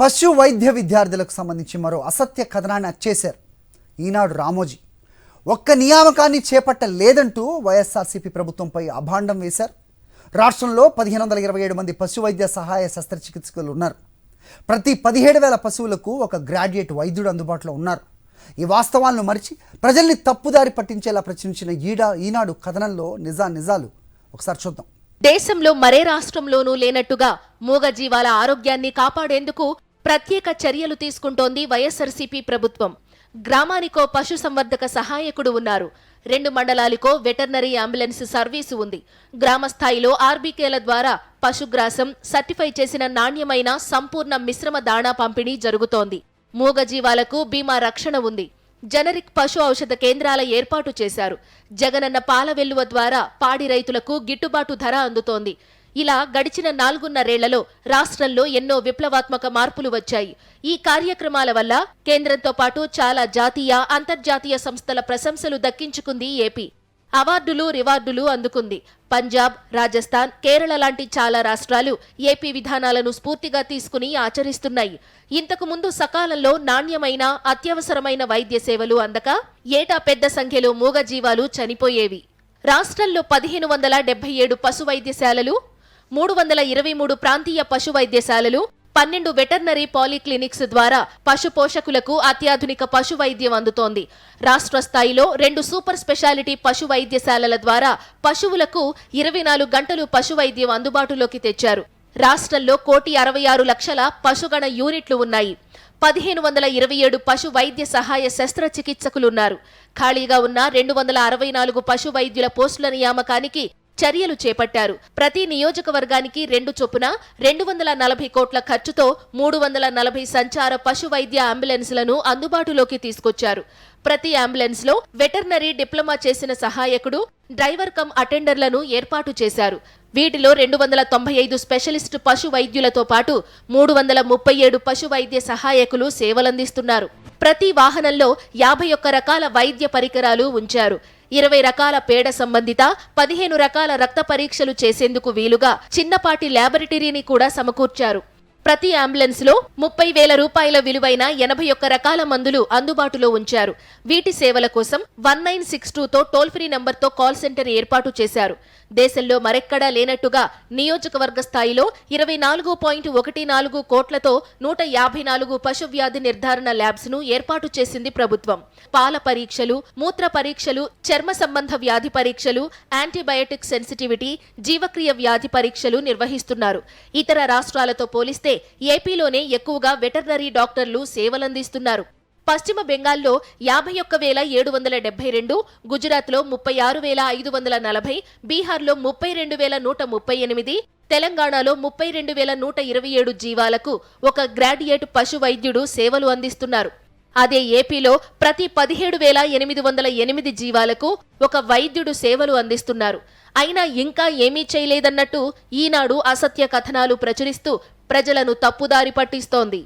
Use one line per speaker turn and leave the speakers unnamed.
పశు వైద్య విద్యార్థులకు సంబంధించి మరో అసత్య కథనాన్ని అచ్చేశారు ఈనాడు రామోజీ. ఒక్క నియామకాన్ని చేపట్టలేదంటూ వైఎస్ఆర్సీపీ ప్రభుత్వంపై అభాండం వేశారు. రాష్ట్రంలో 1527 మంది పశు వైద్య సహాయ శస్త్రచికిత్సకులు ఉన్నారు. ప్రతి 17,000 పశువులకు ఒక గ్రాడ్యుయేట్ వైద్యుడు అందుబాటులో ఉన్నారు. ఈ వాస్తవాలను మరిచి ప్రజల్ని తప్పుదారి పట్టించేలా ప్రచురించిన ఈనాడు కథనంలో నిజాలు ఒకసారి చూద్దాం.
దేశంలో మరే రాష్ట్రంలోనూ లేనట్టుగా మూగజీవాల ఆరోగ్యాన్ని కాపాడేందుకు ప్రత్యేక చర్యలు తీసుకుంటోంది వైఎస్ఆర్సీపీ ప్రభుత్వం. గ్రామానికో పశు సంవర్ధక సహాయకుడు ఉన్నారు. 2 మండలాలకో వెటర్నరీ అంబులెన్స్ సర్వీసు ఉంది. గ్రామ స్థాయిలో ఆర్బీకేల ద్వారా పశుగ్రాసం సర్టిఫై చేసిన నాణ్యమైన సంపూర్ణ మిశ్రమ దాణా పంపిణీ జరుగుతోంది. మూగజీవాలకు బీమా రక్షణ ఉంది. జనరిక్ పశు ఔషధ కేంద్రాల ఏర్పాటు చేశారు. జగనన్న పాల వెల్లువ ద్వారా పాడి రైతులకు గిట్టుబాటు ధర అందుతోంది. ఇలా గడిచిన 4.5 రాష్ట్రంలో ఎన్నో విప్లవాత్మక మార్పులు వచ్చాయి. ఈ కార్యక్రమాల వల్ల కేంద్రంతో పాటు చాలా జాతీయ, అంతర్జాతీయ సంస్థల ప్రశంసలు దక్కించుకుంది ఏపీ. అవార్డులు, రివార్డులు అందుకుంది. పంజాబ్, రాజస్థాన్, కేరళ లాంటి చాలా రాష్ట్రాలు ఏపీ విధానాలను స్ఫూర్తిగా తీసుకుని ఆచరిస్తున్నాయి. ఇంతకు ముందు సకాలంలో నాణ్యమైన, అత్యవసరమైన వైద్య సేవలు అందక ఏటా పెద్ద సంఖ్యలో మూగజీవాలు చనిపోయేవి. రాష్ట్రంలో 1577 పశు వైద్యశాలలు, 323 ప్రాంతీయ పశు వైద్యశాలలు, 12 వెటర్నరీ పాలీక్లినిక్స్ ద్వారా పశు పోషకులకు అత్యాధునిక పశు వైద్యం అందుతోంది. రాష్ట్ర స్థాయిలో 2 సూపర్ స్పెషాలిటీ పశు వైద్యశాలల ద్వారా పశువులకు 24 గంటలు పశు వైద్యం అందుబాటులోకి తెచ్చారు. రాష్ట్రంలో 1,66,00,000 పశుగణ యూనిట్లు ఉన్నాయి. 1527 పశు వైద్య సహాయ శస్త్రచికిత్సకులున్నారు. ఖాళీగా ఉన్న 264 పశు వైద్యుల పోస్టుల నియామకానికి చర్యలు చేపట్టారు. ప్రతి నియోజకవర్గానికి 2 చొప్పున 240 కోట్ల ఖర్చుతో 340 సంచార పశు వైద్య అంబులెన్స్లను అందుబాటులోకి తీసుకొచ్చారు. ప్రతి అంబులెన్స్ లో వెటర్నరీ డిప్లొమా చేసిన సహాయకుడు, డ్రైవర్ కమ్ అటెండర్లను ఏర్పాటు చేశారు. వీటిలో 295 స్పెషలిస్టు పశు వైద్యులతో పాటు 337 పశు వైద్య సహాయకులు సేవలందిస్తున్నారు. ప్రతి వాహనంలో 51 రకాల వైద్య పరికరాలు ఉంచారు. 20 రకాల పేడ సంబంధిత, 15 రకాల రక్త పరీక్షలు చేసేందుకు వీలుగా చిన్నపాటి ల్యాబొరేటరీని కూడా సమకూర్చారు. ప్రతి అంబులెన్స్ లో 30,000 రూపాయల విలువైన 81 రకాల మందులు అందుబాటులో ఉంచారు. వీటి సేవల కోసం 1962తో టోల్ ఫ్రీ నంబర్తో కాల్ సెంటర్ ఏర్పాటు చేశారు. దేశంలో మరెక్కడా లేనట్టుగా నియోజకవర్గ స్థాయిలో 24.14 కోట్లతో 154 పశు వ్యాధి నిర్ధారణ ల్యాబ్స్ ను ఏర్పాటు చేసింది ప్రభుత్వం. పాల పరీక్షలు, మూత్ర పరీక్షలు, చర్మ సంబంధ వ్యాధి పరీక్షలు, యాంటీబయాటిక్ సెన్సిటివిటీ, జీవక్రియ వ్యాధి పరీక్షలు నిర్వహిస్తున్నారు. ఇతర రాష్ట్రాలతో పోలిస్తే ఏపీలోనే ఎక్కువగా వెటర్నరీ డాక్టర్లు సేవలందిస్తున్నారు. పశ్చిమ బెంగాల్లో 51,772, గుజరాత్లో 36,540, బీహార్లో 32,138, తెలంగాణలో 32,127 జీవాలకు ఒక గ్రాడ్యుయేట్ పశు వైద్యుడు సేవలు అందిస్తున్నారు. అదే ఏపీలో ప్రతి 17,808 జీవాలకు ఒక వైద్యుడు సేవలు అందిస్తున్నారు. అయినా ఇంకా ఏమీ చేయలేదన్నట్టు ఈనాడు అసత్య కథనాలు ప్రచురిస్తూ ప్రజలను తప్పుదారి పట్టిస్తోంది.